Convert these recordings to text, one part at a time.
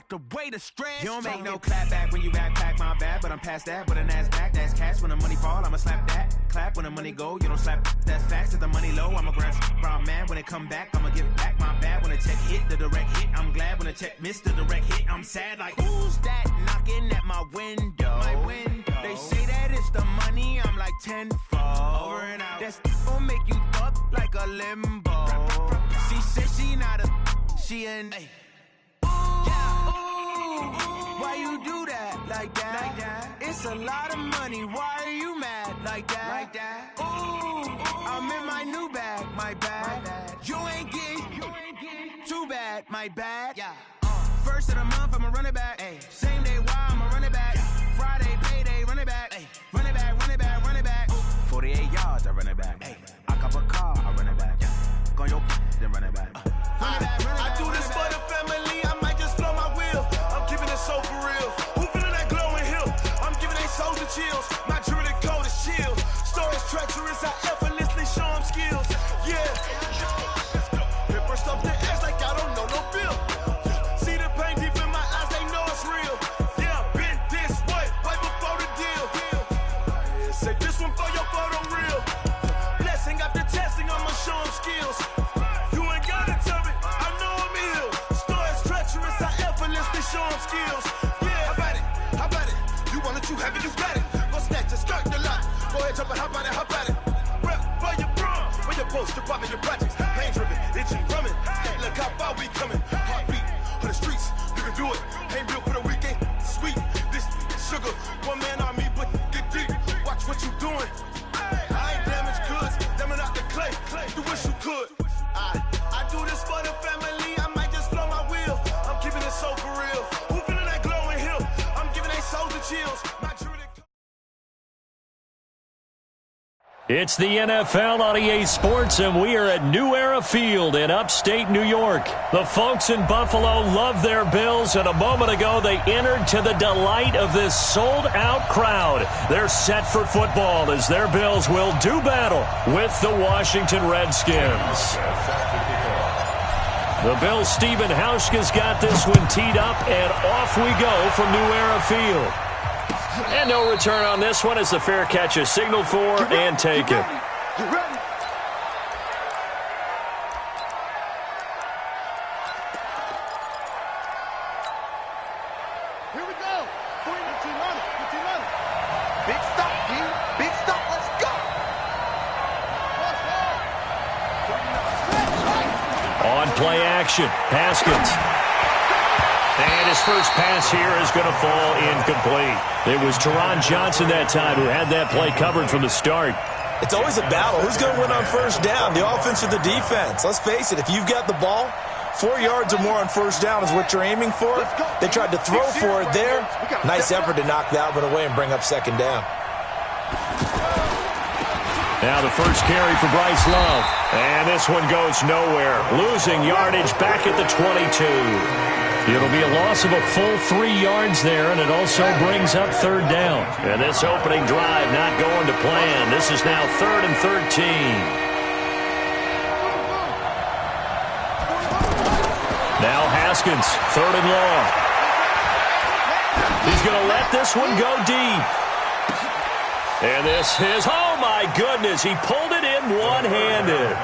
walked away to stress. You don't make no clap back when you backpack, my bad, but I'm past that. With a NASDAQ, that's cash. When the money fall, I'ma slap that. Clap when the money go, you don't slap. That's facts. If the money low, I'ma grab brown man. When it come back, I'ma give back my bad. When the check hit, the direct hit, I'm glad. When the check missed the direct hit, I'm sad. Like, who's that knocking at my window? They say that it's the money, I'm like tenfold. Over and out. That's gon' make you up like a limbo. She said she not a, she an. Why you do that like that? It's a lot of money. Why are you mad like that? Ooh, I'm in my new bag, my bad. You ain't getting too bad, my bad. First of the month, I'ma run it back. Same day, why I'ma run it back. Friday, payday, run it back. Run it back, run it back, run it back. 48 yards, I run it back. I cop a car, I run it back. Go on your then run it back. I do this for the family, I might just blow my wheel. I'm keeping it so for real. Who feeling that glowing hill? I'm giving they souls the chills. My jewelry code is chill. Stories treacherous, I effortlessly show them skills. Yeah. It burst up the edge like I don't know no bill. See the pain deep in my eyes, they know it's real. Yeah, been this way, right before the deal. Say this one for your photo real. Blessing after testing, I'ma show them skills. Show them skills. Yeah, how about it? You want it, you have it, you got it. Go snatch a skirt the lot. Go ahead, jump and hop on it. Rep for your prom. Where your post, your poppin', your projects. Pain driven, itching, drumming. Look how far we coming. Heartbeat on the streets, you can do it. Ain't built for the weekend. Sweet, this sugar. One man army, but get deep. Watch what you doing. I ain't damaged goods, damn out the clay. You wish you could. I do this for the family. I might just blow my wheel. I'm keeping it so for real. Who feeling that glowing hill? I'm giving they souls the chills. It's the NFL on EA Sports, and we are at New Era Field in upstate New York. The folks in Buffalo love their Bills, and a moment ago they entered to the delight of this sold-out crowd. They're set for football as their Bills will do battle with the Washington Redskins. The Bills' Stephen Hauschka's got this one teed up, and off we go from New Era Field. And no return on this one as the fair catch is signaled for and taken. You ready? Here we go. Big stop, D. Big stop. Let's go. On play action, Haskins. And his first pass here is going to fall incomplete. It was Teron Johnson that time who had that play covered from the start. It's always a battle. Who's going to win on first down, the offense or the defense? Let's face it, if you've got the ball, 4 yards or more on first down is what you're aiming for. They tried to throw for it there. Nice effort to knock that one away and bring up second down. Now the first carry for Bryce Love. And this one goes nowhere. Losing yardage back at the 22. It'll be a loss of a full 3 yards there, and it also brings up third down. And this opening drive not going to plan. This is now 3rd and 13. Now Haskins, 3rd and long. He's going to let this one go deep. And this is, oh my goodness, he pulled it in one-handed.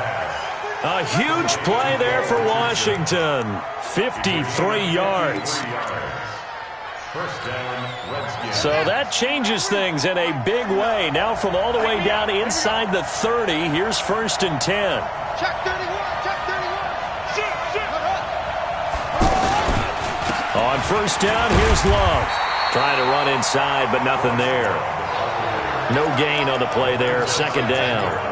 A huge play there for Washington. 53 yards. So that changes things in a big way. Now from all the way down inside the 30, here's 1st and 10. Check 31. On first down, here's Love. Trying to run inside, but nothing there. No gain on the play there. 2nd down.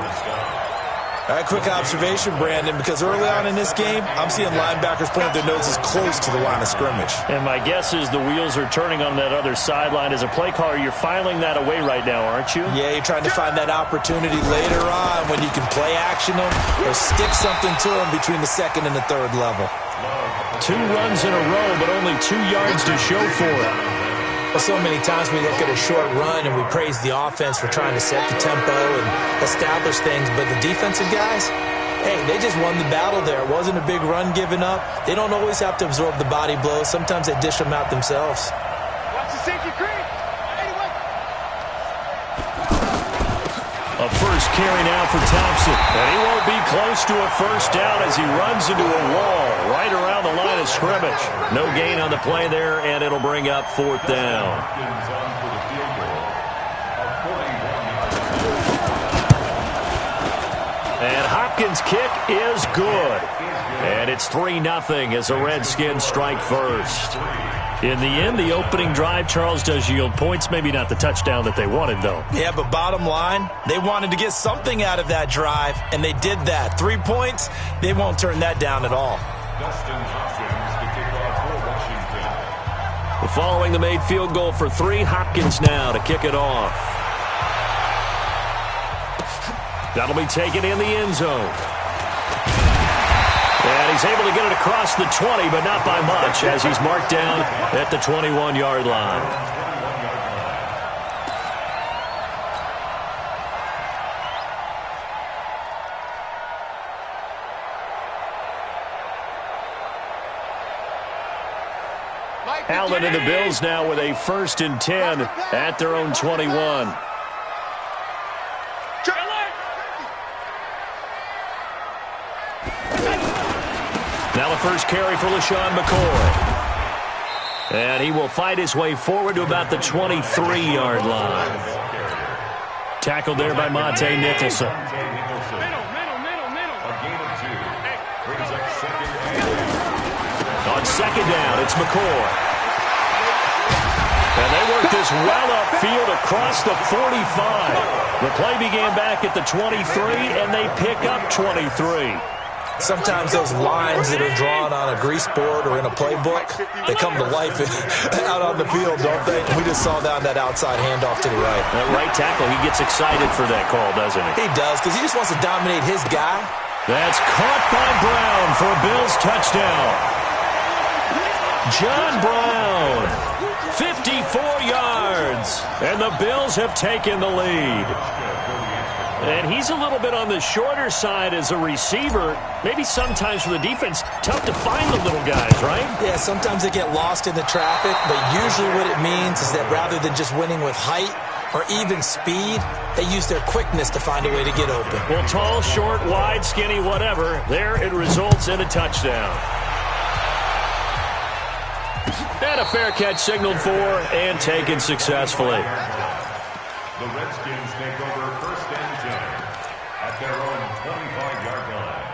All right, quick observation, Brandon, because early on in this game, I'm seeing linebackers playing their noses close to the line of scrimmage. And my guess is the wheels are turning on that other sideline. As a play caller, you're filing that away right now, aren't you? Yeah, you're trying to find that opportunity later on when you can play action them or stick something to them between the 2nd and the 3rd level. 2 runs in a row, but only 2 yards to show for it. Well, so many times we look at a short run and we praise the offense for trying to set the tempo and establish things, but the defensive guys, Hey, they just won the battle there. It wasn't a big run given up. They don't always have to absorb the body blows. Sometimes they dish them out themselves. Watch the safety creep. A first carry now for Thompson. And he won't be close to a first down as he runs into a wall right around the line of scrimmage. No gain on the play there, and it'll bring up 4th down. And Hopkins' kick is good. And it's 3-0 as the Redskins strike first. In the end, the opening drive, Charles, does yield points. Maybe not the touchdown that they wanted, though. Yeah, but bottom line, they wanted to get something out of that drive, and they did that. 3 points, they won't turn that down at all. Following the made field goal for 3, Hopkins now to kick it off. That'll be taken in the end zone. And he's able to get it across the 20, but not by much, as he's marked down at the 21-yard line. Allen and the Bills now with a 1st and 10 at their own 21. Now the first carry for LaShawn McCoy. And he will fight his way forward to about the 23-yard line. Tackled there by Monte Nicholson. On 2nd down, it's McCoy. And they work this well upfield across the 45. The play began back at the 23, and they pick up 23. Sometimes those lines that are drawn on a grease board or in a playbook, they come to life out on the field, don't they? We just saw that outside handoff to the right. That right tackle, he gets excited for that call, doesn't he? He does, because he just wants to dominate his guy. That's caught by Brown for a Bills touchdown. John Brown, 54 yards, and the Bills have taken the lead. And he's a little bit on the shorter side as a receiver. Maybe sometimes for the defense, tough to find the little guys, right? Yeah, sometimes they get lost in the traffic, but usually what it means is that rather than just winning with height or even speed, they use their quickness to find a way to get open. Well, tall, short, wide, skinny, whatever, there it results in a touchdown. And a fair catch signaled for and taken successfully. The Redskins take over 1st and 10 at their own 25-yard line.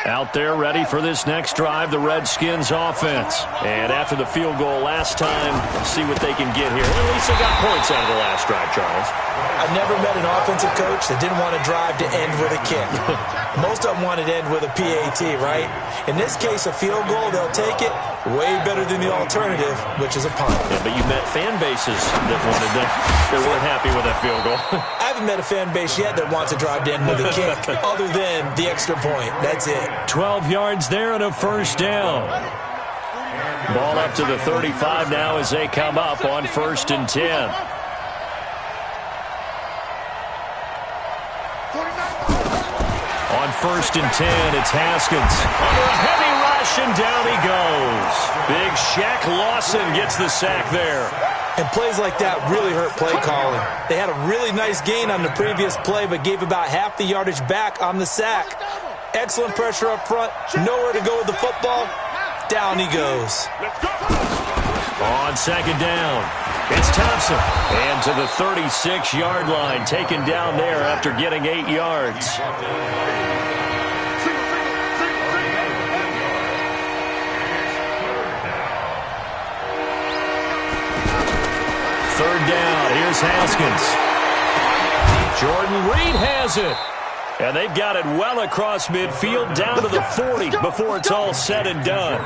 Out there ready for this next drive, the Redskins offense. And after the field goal last time, see what they can get here. At least they got points out of the last drive, Charles. I've never met an offensive coach that didn't want to drive to end with a kick. Most of them wanted to end with a PAT, right? In this case, a field goal, they'll take it. Way better than the alternative, which is a punt. Yeah, but you met fan bases that weren't happy with that field goal. I haven't met a fan base yet that wants to drive to end with a kick, other than the extra point. That's it. 12 yards there and a first down. Ball up to the 35 now as they come up on 1st and 10. On 1st and 10, it's Haskins. Under a heavy rush, and down he goes. Big Shaq Lawson gets the sack there. And plays like that really hurt play calling. They had a really nice gain on the previous play, but gave about half the yardage back on the sack. Excellent pressure up front. Nowhere to go with the football. Down he goes. On 2nd down, it's Thompson. And to the 36-yard line, taken down there after getting 8 yards. Third down, here's Haskins. Jordan Reed has it. And they've got it well across midfield down to the 40 before it's all said and done.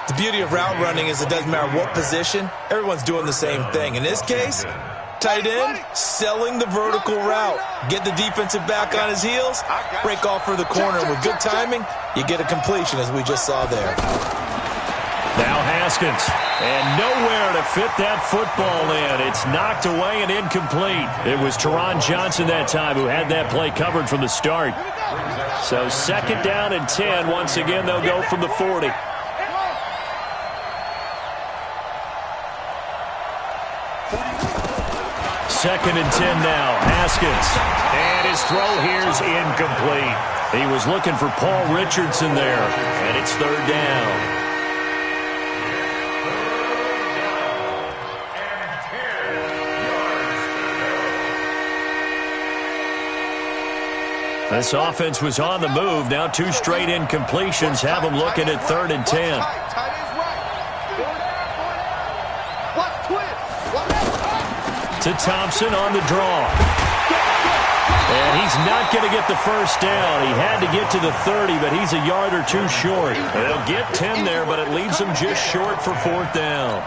The beauty of route running is it doesn't matter what position, everyone's doing the same thing. In this case, tight end, selling the vertical route. Get the defensive back on his heels, break off for the corner. With good timing, you get a completion as we just saw there. Now Haskins. And nowhere to fit that football in. It's knocked away and incomplete. It was Teron Johnson that time who had that play covered from the start. So 2nd down and 10. Once again, they'll go from the 40. Second and 10 now. Haskins. And his throw here's incomplete. He was looking for Paul Richardson there. And it's 3rd down. This offense was on the move. Now 2 straight incompletions have them looking at 3rd and 10. To Thompson on the draw. And he's not going to get the first down. He had to get to the 30, but he's a yard or 2 short. They'll get 10 there, but it leaves them just short for 4th down.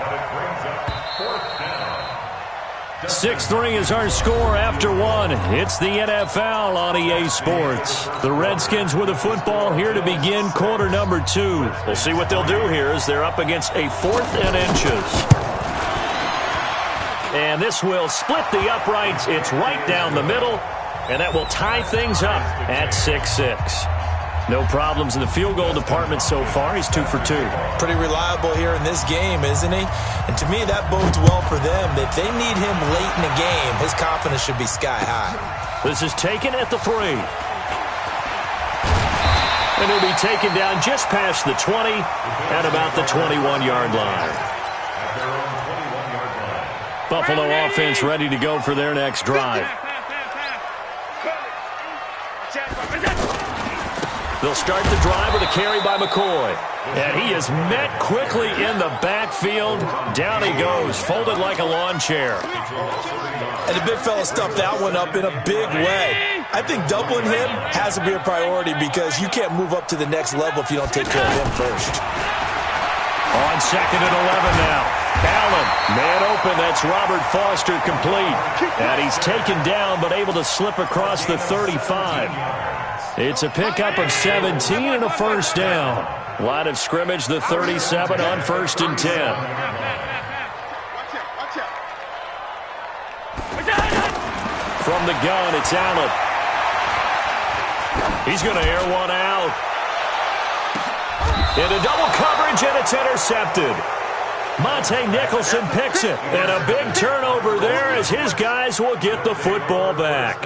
6-3 is our score after 1. It's the NFL on EA Sports. The Redskins with the football here to begin quarter number 2. We'll see what they'll do here as they're up against a 4th and inches. And this will split the uprights. It's right down the middle, and that will tie things up at 6-6. No problems in the field goal department so far. He's 2 for 2. Pretty reliable here in this game, isn't he? And to me, that bodes well for them. If they need him late in the game, his confidence should be sky high. This is taken at the 3. And he'll be taken down just past the 20 at about the 21-yard line. Buffalo offense ready to go for their next drive. They'll start the drive with a carry by McCoy. And he is met quickly in the backfield. Down he goes, folded like a lawn chair. And the big fella stuffed that one up in a big way. I think doubling him has to be a priority because you can't move up to the next level if you don't take care of him first. On 2nd and 11 now. Allen, man open, that's Robert Foster complete. And he's taken down but able to slip across the 35. It's a pickup of 17 and a first down. Line of scrimmage, the 37 on 1st and 10. From the gun, it's Allen. He's going to air one out. Into double coverage, and it's intercepted. Monte Nicholson picks it. And a big turnover there as his guys will get the football back.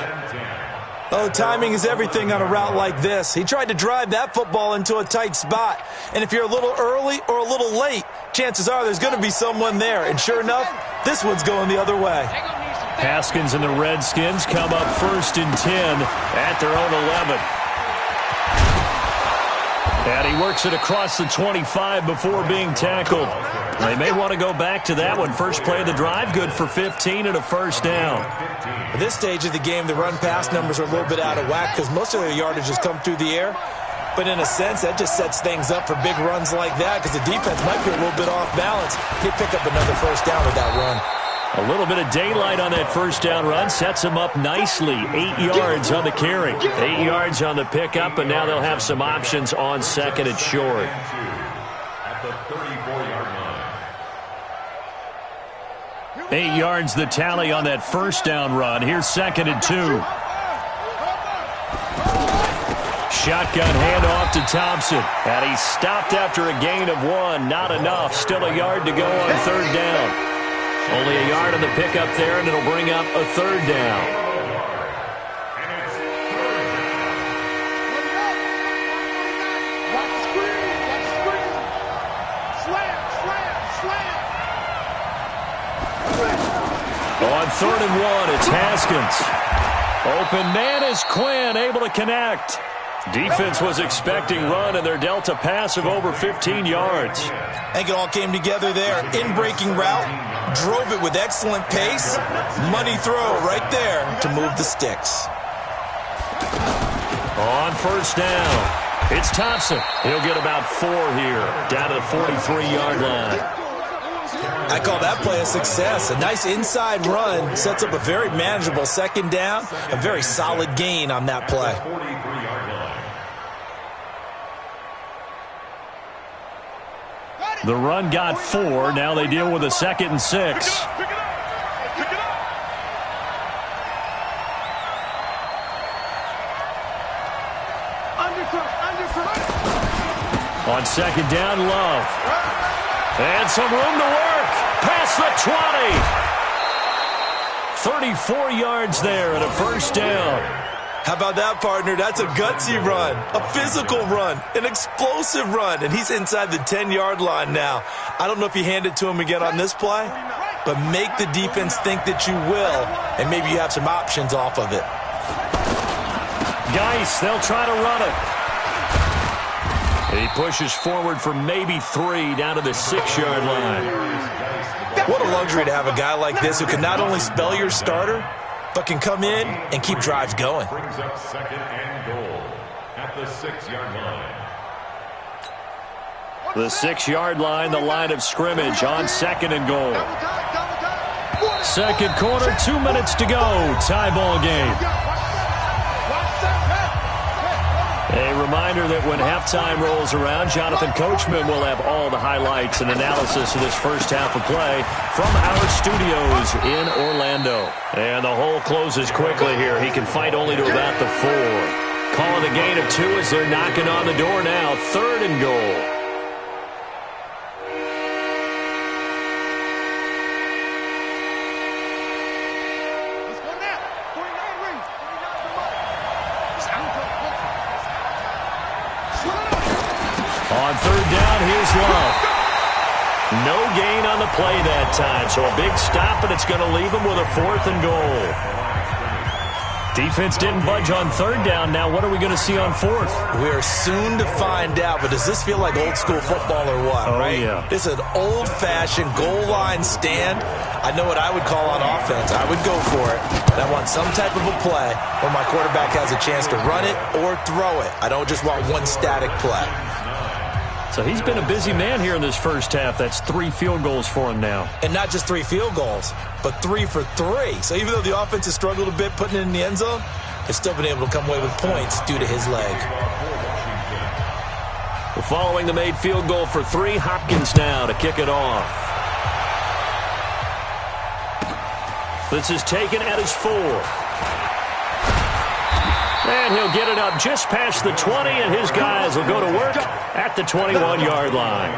Oh, timing is everything on a route like this. He tried to drive that football into a tight spot. And if you're a little early or a little late, chances are there's going to be someone there. And sure enough, this one's going the other way. Haskins and the Redskins come up 1st and 10 at their own 11. And he works it across the 25 before being tackled. They may want to go back to that one. First play of the drive, good for 15 and a first down. At this stage of the game, the run-pass numbers are a little bit out of whack because most of their yardage has come through the air. But in a sense, that just sets things up for big runs like that because the defense might be a little bit off balance. They pick up another first down with that run. A little bit of daylight on that first down run sets them up nicely. 8 yards on the carry. 8 yards on the pickup, and now they'll have some options on 2nd and short. At the 34-yard line. 8 yards the tally on that first down run. Here's 2nd and 2. Shotgun handoff to Thompson. And he's stopped after a gain of 1. Not enough. Still a yard to go on 3rd down. Only a yard on the pickup there, and it'll bring up a 3rd down. On 3rd and 1, it's Haskins. Open man is Quinn, able to connect. Defense was expecting run, and they're dealt a pass of over 15 yards. I think it all came together there. In-breaking route, drove it with excellent pace. Money throw right there to move the sticks. On 1st down, it's Thompson. He'll get about 4 here, down to the 43-yard line. I call that play a success. A nice inside run sets up a very manageable 2nd down. A very solid gain on that play. The run got 4. Now they deal with a 2nd and 6. On 2nd down, Love. And some room to work. Past the 20. 34 yards there and a 1st down. How about that, partner? That's a gutsy run, a physical run, an explosive run, and he's inside the 10-yard line now. I don't know if you hand it to him again on this play, but make the defense think that you will, and maybe you have some options off of it. Geis, they'll try to run it. He pushes forward for maybe 3 down to the 6-yard line. What a luxury to have a guy like this who can not only spell your starter, but can come in and keep drives going. Brings up 2nd and goal at the 6-yard line. The 6-yard line, the line of scrimmage on 2nd and goal. 2nd quarter, 2 minutes to go. Tie ball game. A reminder that when halftime rolls around, Jonathan Coachman will have all the highlights and analysis of this first half of play from our studios in Orlando. And the hole closes quickly here. He can fight only to about the 4. Calling a gain of 2 as they're knocking on the door now. 3rd and goal. On 3rd down, here's Love. No gain on the play that time, so a big stop, and it's going to leave him with a 4th and goal. Defense didn't budge on 3rd down. Now what are we going to see on 4th? We are soon to find out, but does this feel like old school football or what, right? Yeah. This is an old-fashioned goal line stand. I know what I would call on offense. I would go for it, and I want some type of a play where my quarterback has a chance to run it or throw it. I don't just want one static play. So he's been a busy man here in this first half. That's 3 field goals for him now. And not just 3 field goals, but 3 for 3. So even though the offense has struggled a bit putting it in the end zone, they've still been able to come away with points due to his leg. We're following the made field goal for 3. Hopkins now to kick it off. This is taken at his 4. And he'll get it up just past the 20, and his guys will go to work at the 21-yard line.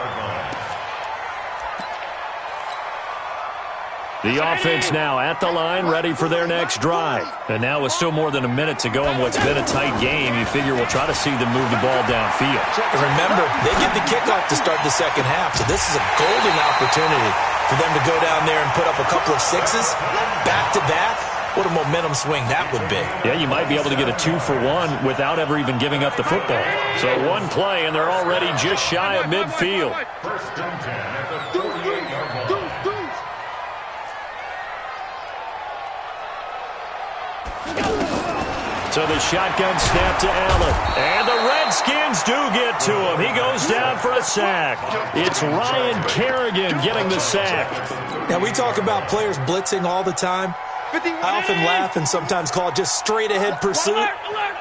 The offense now at the line, ready for their next drive. And now with still more than a minute to go in what's been a tight game, you figure we'll try to see them move the ball downfield. Remember, they get the kickoff to start the second half, so this is a golden opportunity for them to go down there and put up a couple of 6s back-to-back. What a momentum swing that would be. Yeah, you might be able to get a 2-for-1 without ever even giving up the football. So 1 play, and they're already just shy of midfield. 1st and 10 at the 48-yard line. So the shotgun snap to Allen. And the Redskins do get to him. He goes down for a sack. It's Ryan Kerrigan getting the sack. Now, we talk about players blitzing all the time. I often laugh and sometimes call it just straight-ahead pursuit.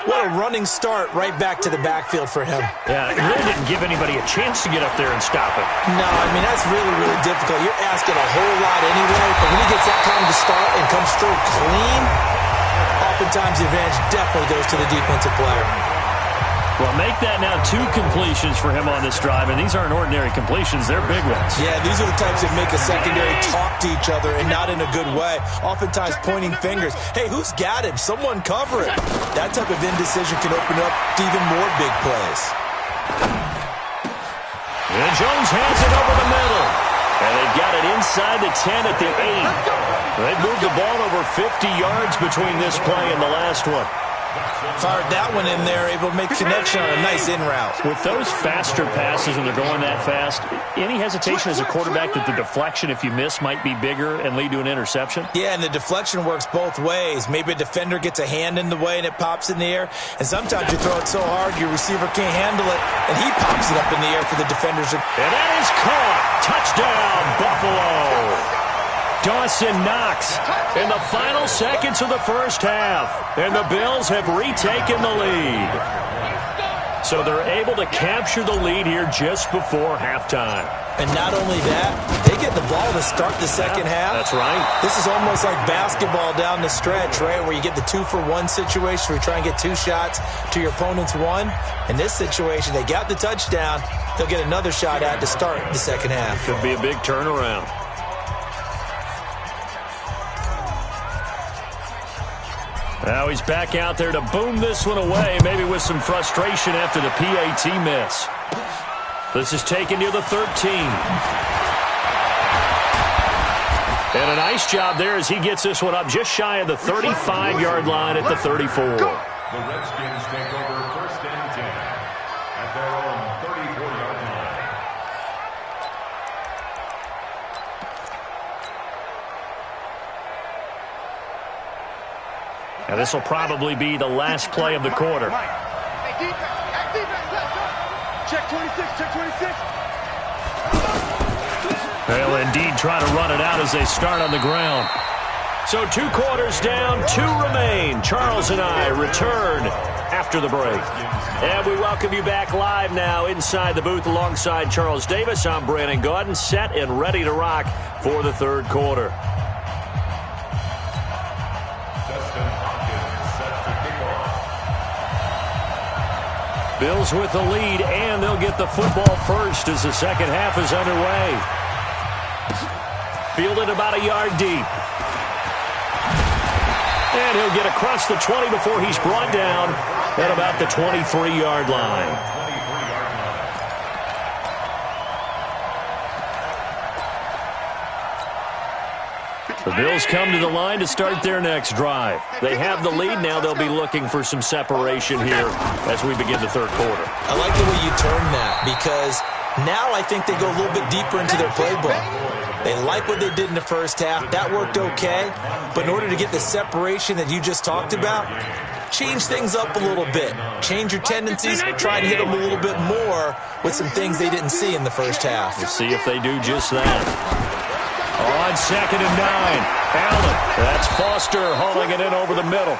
What a running start right back to the backfield for him. Yeah, it really didn't give anybody a chance to get up there and stop it. No, I mean, that's really, really difficult. You're asking a whole lot anyway, but when he gets that time to start and comes through clean, oftentimes the advantage definitely goes to the defensive player. Well, make that now 2 completions for him on this drive, and these aren't ordinary completions. They're big ones. Yeah, these are the types that make a secondary talk to each other and not in a good way. Oftentimes pointing fingers. Hey, who's got him? Someone cover it. That type of indecision can open up to even more big plays. And Jones hands it over the middle. And they've got it inside the 10 at the 8. They've moved the ball over 50 yards between this play and the last one. Fired that one in there, able to make connection on a nice in route. With those faster passes and they're going that fast, any hesitation as a quarterback that the deflection, if you miss, might be bigger and lead to an interception? Yeah, and the deflection works both ways. Maybe a defender gets a hand in the way and it pops in the air, and sometimes you throw it so hard your receiver can't handle it, and he pops it up in the air for the defenders. And that is caught. Touchdown, Buffalo. Dawson Knox in the final seconds of the first half. And the Bills have retaken the lead. So they're able to capture the lead here just before halftime. And not only that, they get the ball to start the second half. That's right. This is almost like basketball down the stretch, right, where you get the 2-for-1 situation where you try and get 2 shots to your opponent's 1. In this situation, they got the touchdown. They'll get another shot at to start the second half. Could be a big turnaround. Now he's back out there to boom this one away, maybe with some frustration after the PAT miss. This is taken near the 13. And a nice job there as he gets this one up just shy of the 35-yard line at the 34. The Redskins take over first and 10 at their own 34-yard line. And this will probably be the last play of the quarter. Check 26, check 26. They'll indeed try to run it out as they start on the ground. So 2 quarters down, 2 remain. Charles and I return after the break. And we welcome you back live now inside the booth alongside Charles Davis. I'm Brandon Gaudin, set and ready to rock for the third quarter. Bills with the lead, and they'll get the football first as the second half is underway. Fielded about a yard deep. And he'll get across the 20 before he's brought down at about the 23-yard line. The Bills come to the line to start their next drive. They have the lead. Now they'll be looking for some separation here as we begin the third quarter. I like the way you turn that because now I think they go a little bit deeper into their playbook. They like what they did in the first half. That worked okay. But in order to get the separation that you just talked about, change things up a little bit. Change your tendencies. Try and hit them a little bit more with some things they didn't see in the first half. We'll see if they do just that. On 2nd and 9, Allen. That's Foster hauling it in over the middle.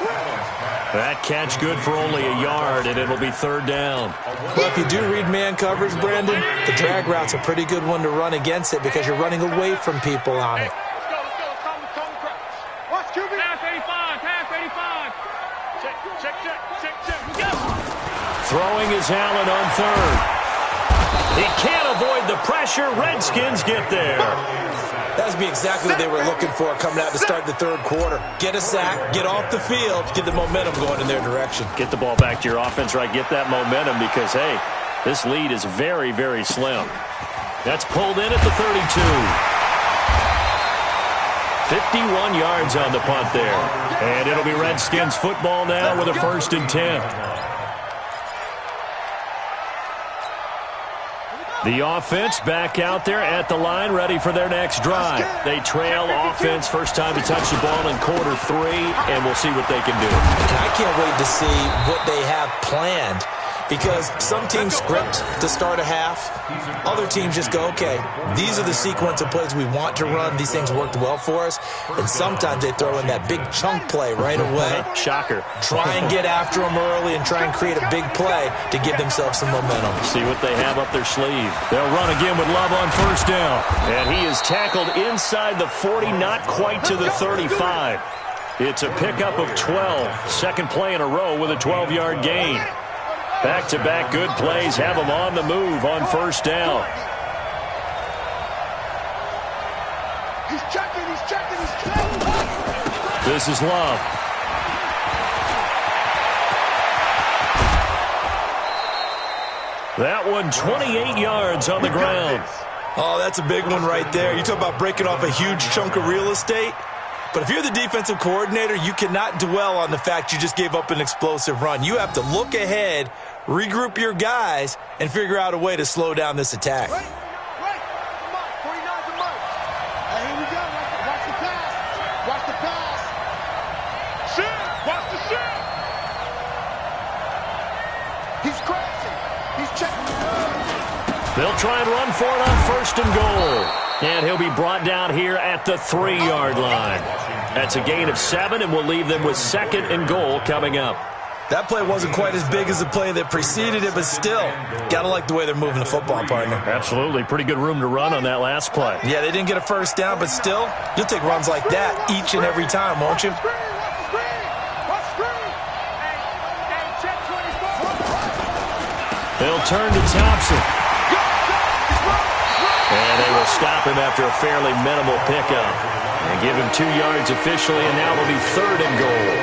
That catch good for only a yard, and it'll be third down. Well, if you do read man coverage, Brandon, the drag route's a pretty good one to run against it because you're running away from people on it. Watch QB. Pass 85, pass 85. Check. Go. Throwing is Allen on third. He can't avoid the pressure. Redskins get there. That'd be exactly what they were looking for coming out to start the third quarter. Get a sack, get off the field, get the momentum going in their direction. Get the ball back to your offense, right? Get that momentum because, hey, this lead is very, very slim. That's pulled in at the 32. 51 yards on the punt there. And it'll be Redskins football now with a 1st and 10. The offense back out there at the line, ready for their next drive. They trail offense, first time to touch the ball in quarter 3, and we'll see what they can do. And I can't wait to see what they have planned because some teams script to start a half. Other teams just go, okay, these are the sequence of plays we want to run. These things worked well for us. And sometimes they throw in that big chunk play right away. Shocker. Try and get after them early and try and create a big play to give themselves some momentum. See what they have up their sleeve. They'll run again with Love on first down. And he is tackled inside the 40, not quite to the 35. It's a pickup of 12. Second play in a row with a 12-yard gain. Back-to-back good plays have them on the move on first down. He's checking. This is Love. That one 28 yards on the ground. Oh, that's a big one right there. You talk about breaking off a huge chunk of real estate. But if you're the defensive coordinator, you cannot dwell on the fact you just gave up an explosive run. You have to look ahead, regroup your guys, and figure out a way to slow down this attack. Right. 49's a mark. Hey, here we go. Watch the pass. Watch the pass. Shoot. Watch the shoot. He's crashing. He's checking. They'll try and run for it on 1st and goal. And he'll be brought down here at the 3-yard line. That's a gain of 7, and we'll leave them with 2nd and goal coming up. That play wasn't quite as big as the play that preceded it, but still, got to like the way they're moving the football, partner. Absolutely. Pretty good room to run on that last play. Yeah, they didn't get a first down, but still, you'll take runs like that each and every time, won't you? They'll turn to Thompson. And they will stop him after a fairly minimal pickup. And give him 2 yards officially, and now it'll be 3rd and goal.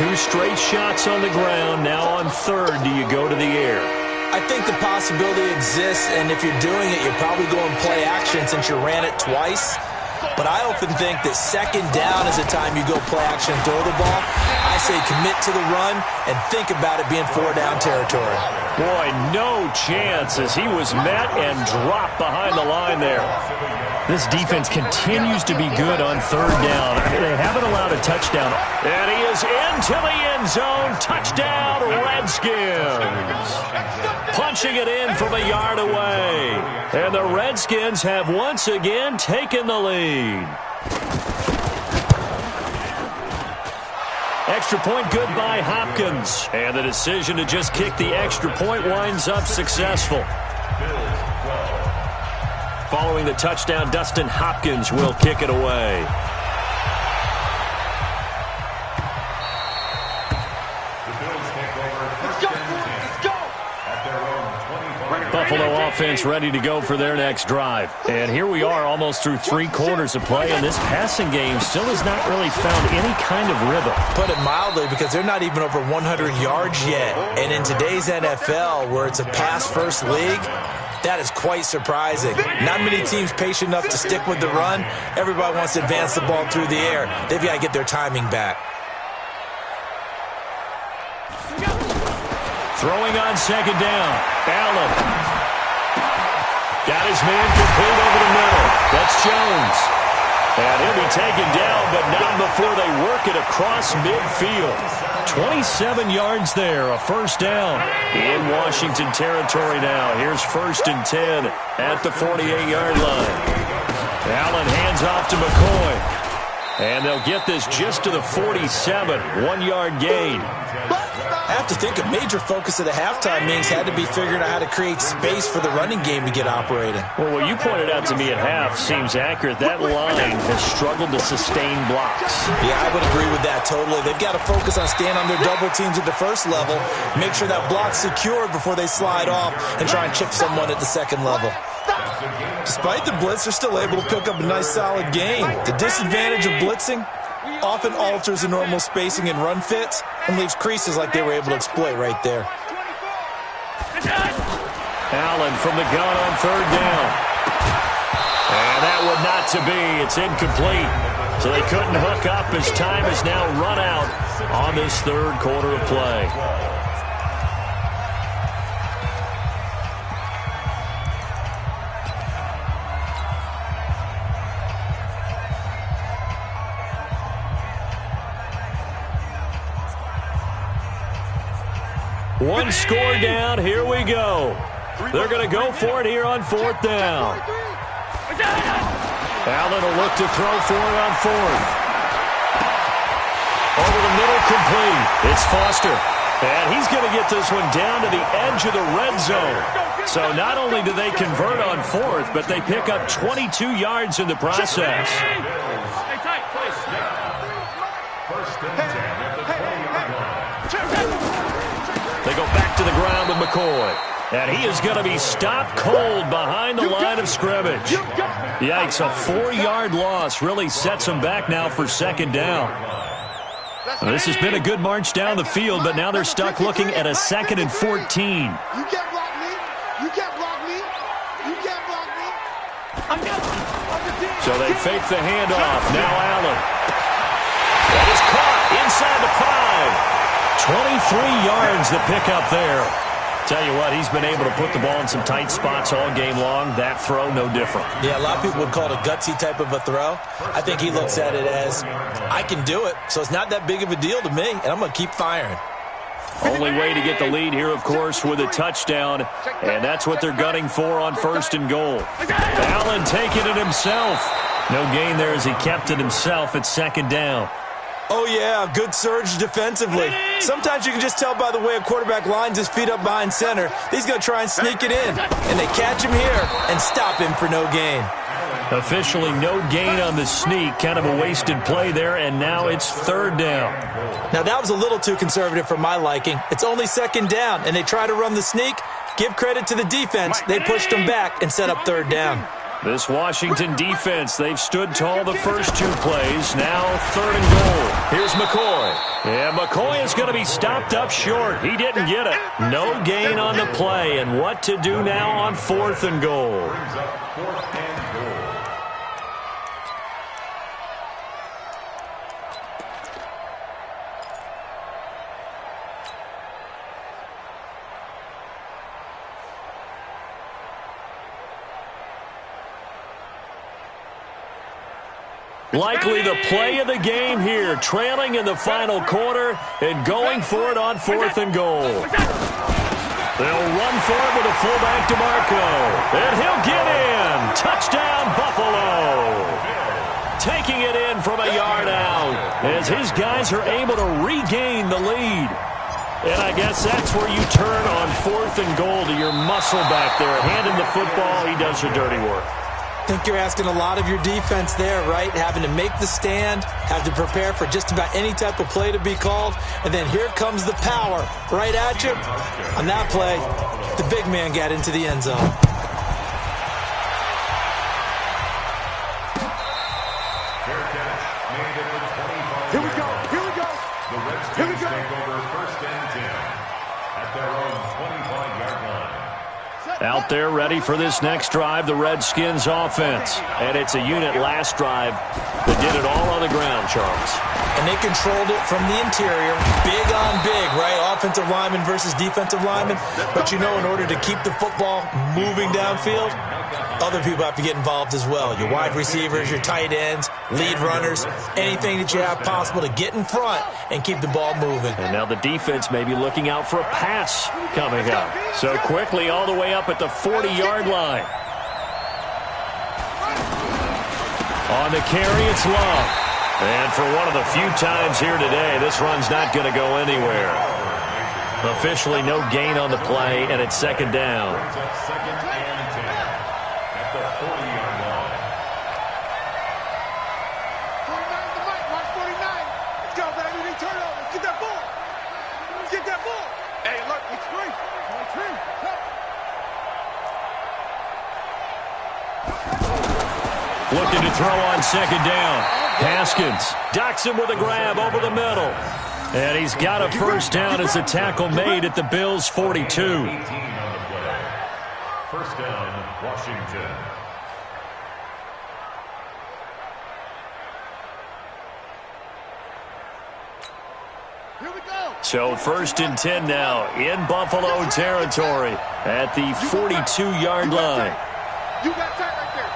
2 straight shots on the ground. Now on 3rd, do you go to the air? I think the possibility exists, and if you're doing it, you're probably going play action since you ran it twice. But I often think that 2nd down is the time you go play action and throw the ball. I say commit to the run and think about it being 4-down territory. Boy, no chance as he was met and dropped behind the line there. This defense continues to be good on 3rd down. They haven't allowed a touchdown. And he is into the end zone. Touchdown, Redskins. Punching it in from a yard away. And the Redskins have once again taken the lead. Extra point good by Hopkins. And the decision to just kick the extra point winds up successful. Following the touchdown, Dustin Hopkins will kick it away. Buffalo offense ready to go for their next drive. And here we are almost through 3 quarters of play, and this passing game still has not really found any kind of rhythm. Put it mildly, because they're not even over 100 yards yet. And in today's NFL, where it's a pass-first league, that is quite surprising. Not many teams patient enough to stick with the run. Everybody wants to advance the ball through the air. They've got to get their timing back. Throwing on 2nd down. Allen. Got his man complete over the middle. That's Jones. And he'll be taken down, but not before they work it across midfield. 27 yards there, a 1st down. In Washington territory now. Here's 1st and 10 at the 48-yard line. Allen hands off to McCoy. And they'll get this just to the 47, 1-yard gain. I have to think a major focus of the halftime meetings had to be figuring out how to create space for the running game to get operating. Well, what you pointed out to me at half seems accurate. That line has struggled to sustain blocks. Yeah, I would agree with that totally. They've got to focus on staying on their double teams at the 1st level, make sure that block's secured before they slide off and try and chip someone at the 2nd level. Despite the blitz, they're still able to pick up a nice solid gain. The disadvantage of blitzing often alters the normal spacing and run fits and leaves creases like they were able to exploit right there. Allen from the gun on 3rd down. And that would not to be. It's incomplete. So they couldn't hook up as time is now run out on this 3rd quarter of play. One score down. Here we go. They're going to go for it here on 4th down. Allen will look to throw for it on 4th. Over the middle, complete. It's Foster. And he's going to get this one down to the edge of the red zone. So not only do they convert on 4th, but they pick up 22 yards in the process. They go back to the ground with McCoy. And he is going to be stopped cold behind the line of scrimmage. Yikes, a 4-yard loss really sets him back now for 2nd down. Well, this has been a good march down the field, but now they're stuck looking at a 2nd and 14. You can't block me. You can't block me. You can't block me. So they fake the handoff. Now Allen. That is caught inside the 5. 23 yards the pickup there. Tell you what, he's been able to put the ball in some tight spots all game long. That throw, no different. Yeah, a lot of people would call it a gutsy type of a throw. I think he looks at it as, I can do it, so it's not that big of a deal to me, and I'm going to keep firing. Only way to get the lead here, of course, with a touchdown, and that's what they're gunning for on 1st and goal. Allen taking it himself. No gain there as he kept it himself at 2nd down. Oh, yeah, good surge defensively. Sometimes you can just tell by the way a quarterback lines his feet up behind center. He's going to try and sneak it in. And they catch him here and stop him for no gain. Officially no gain on the sneak. Kind of a wasted play there, and now it's third down. Now, that was a little too conservative for my liking. It's only second down, and they try to run the sneak. Give credit to the defense. They pushed them back and set up third down. This Washington defense, they've stood tall the first two plays. Now third and goal. Here's McCoy. Yeah, McCoy is going to be stopped up short. He didn't get it. No gain on the play. And what to do now on fourth and goal? Likely the play of the game here, trailing in the final quarter and going for it on fourth and goal. They'll run for it with a fullback DeMarco, and he'll get in. Touchdown, Buffalo. Taking it in from a yard out as his guys are able to regain the lead. And I guess that's where you turn on fourth and goal to your muscle back there. Hand him the football, he does the dirty work. I think you're asking a lot of your defense there, right? Having to make the stand, have to prepare for just about any type of play to be called, and then here comes the power right at you. On that play, the big man got into the end zone. Here we go. Here we go. The Redskins take over first and 10 at their own 25-yard line. Out there ready for this next drive, the Redskins offense. And it's a unit last drive that did it all on the ground, Charles. And they controlled it from the interior, big on big, right? Offensive lineman versus defensive lineman. But you know, in order to keep the football moving downfield, other people have to get involved as well. Your wide receivers, your tight ends, lead runners, anything that you have possible to get in front and keep the ball moving. And now the defense may be looking out for a pass coming up. So quickly all the way up at the 40-yard line. On the carry, it's Love. And for one of the few times here today, this run's not going to go anywhere. Officially no gain on the play, and it's second down. Second and 10 at the 40-yard line. 49 to Mike. Watch 49. Let's go, baby. We turn over. Get that ball. Get that ball. Hey, look. It's free. It's free. Looking to throw on second down. Haskins docks him with a grab over the middle. And he's got a first down as a tackle made at the Bills' 42. 18 on the play. First down, Washington. Here we go. So first and 10 now in Buffalo territory at the 42-yard line. You got that right there.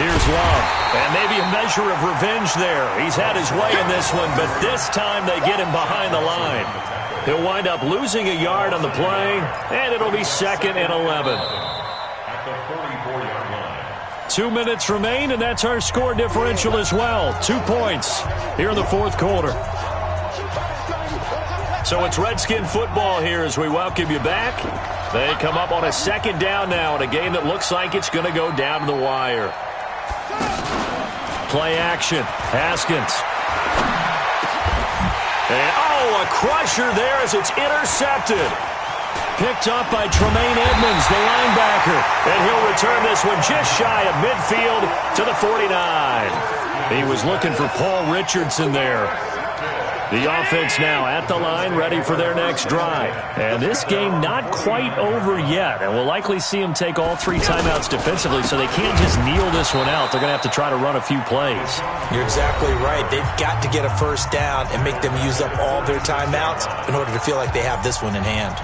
Here's Love, and maybe a measure of revenge there. He's had his way in this one, but this time they get him behind the line. He'll wind up losing a yard on the play, and it'll be second and 11. At the 44-yard line. 2 minutes remain, and that's our score differential as well. 2 points here in the fourth quarter. So it's Redskin football here as we welcome you back. They come up on a second down now in a game that looks like it's going to go down to the wire. Play action. Haskins. And, a crusher there as it's intercepted. Picked up by Tremaine Edmonds, the linebacker. And he'll return this one just shy of midfield to the 49. He was looking for Paul Richardson there. The offense now at the line, ready for their next drive. And this game not quite over yet. And we'll likely see them take all 3 timeouts defensively, so they can't just kneel this one out. They're going to have to try to run a few plays. You're exactly right. They've got to get a first down and make them use up all their timeouts in order to feel like they have this one in hand.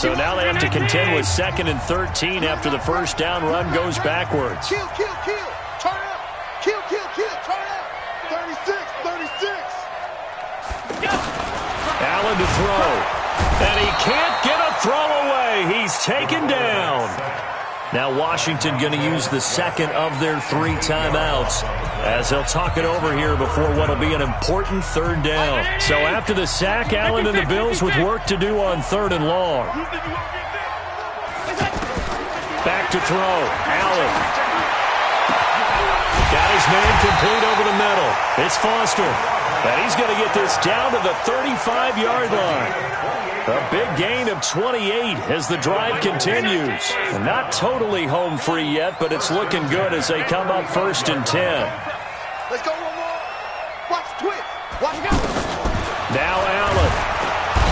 So now they have to contend with second and 13 after the first down run goes backwards. Kill. Turn up. Kill. Turn up. 36. Allen to throw. And he can't get a throw away. He's taken down. Now Washington going to use the second of their 3 timeouts as they'll talk it over here before what will be an important third down. So after the sack, Allen and the Bills with work to do on 3rd and long. Back to throw. Allen. Got his man complete over the middle. It's Foster. And he's going to get this down to the 35-yard line. A big gain of 28 as the drive continues. Not totally home free yet, but it's looking good as they come up 1st and 10. Let's go one more. Watch twitch. Watch go. Now Allen.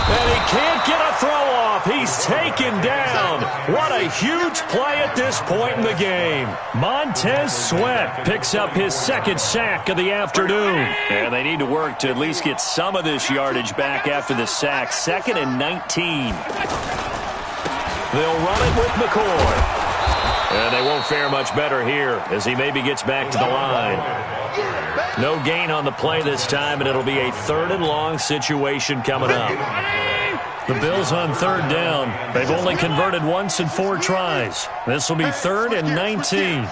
And he can't get a throw off. He's taken down. What a huge play at this point in the game. Montez Sweat picks up his 2nd sack of the afternoon. And they need to work to at least get some of this yardage back after the sack. 2nd and 19. They'll run it with McCoy. And they won't fare much better here as he maybe gets back to the line. No gain on the play this time, and it'll be a 3rd and long situation coming up. The Bills on 3rd down. They've only converted once in 4 tries. This will be 3rd and 19.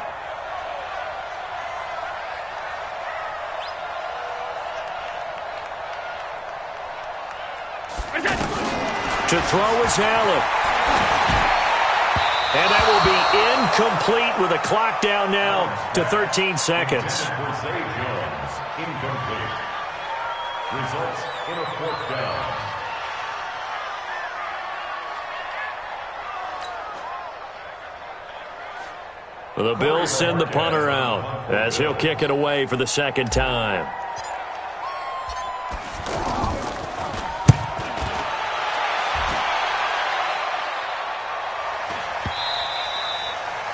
To throw is Allen. And that will be incomplete with a clock down now to 13 seconds. Incomplete. Results in a 4th down. The Bills send the punter out as he'll kick it away for the 2nd time.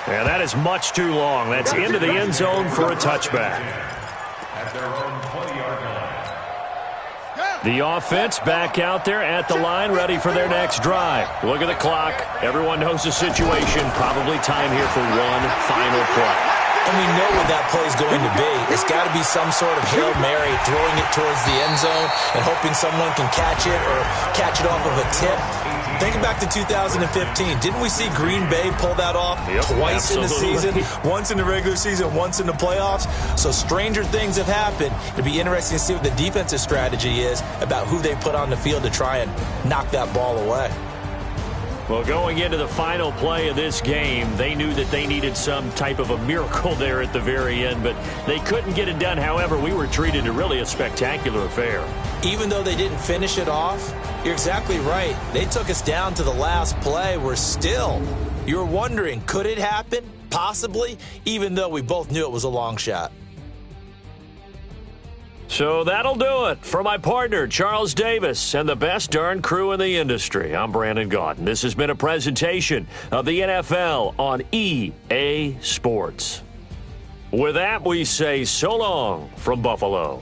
And that is much too long. That's into the end zone for a touchback. At their own 20-yard line. The offense back out there at the line, ready for their next drive. Look at the clock. Everyone knows the situation. Probably time here for one final play. And we know what that play is going to be. It's got to be some sort of Hail Mary, throwing it towards the end zone and hoping someone can catch it or catch it off of a tip. Thinking back to 2015, didn't we see Green Bay pull that off twice in the season? Once in the regular season, once in the playoffs. So stranger things have happened. It'll be interesting to see what the defensive strategy is about who they put on the field to try and knock that ball away. Well, going into the final play of this game, they knew that they needed some type of a miracle there at the very end, but they couldn't get it done. However, we were treated to really a spectacular affair. Even though they didn't finish it off, you're exactly right. They took us down to the last play. We're still, you're wondering, could it happen? Possibly, even though we both knew it was a long shot. So that'll do it for my partner, Charles Davis, and the best darn crew in the industry. I'm Brandon Gaudin. This has been a presentation of the NFL on EA Sports. With that, we say so long from Buffalo.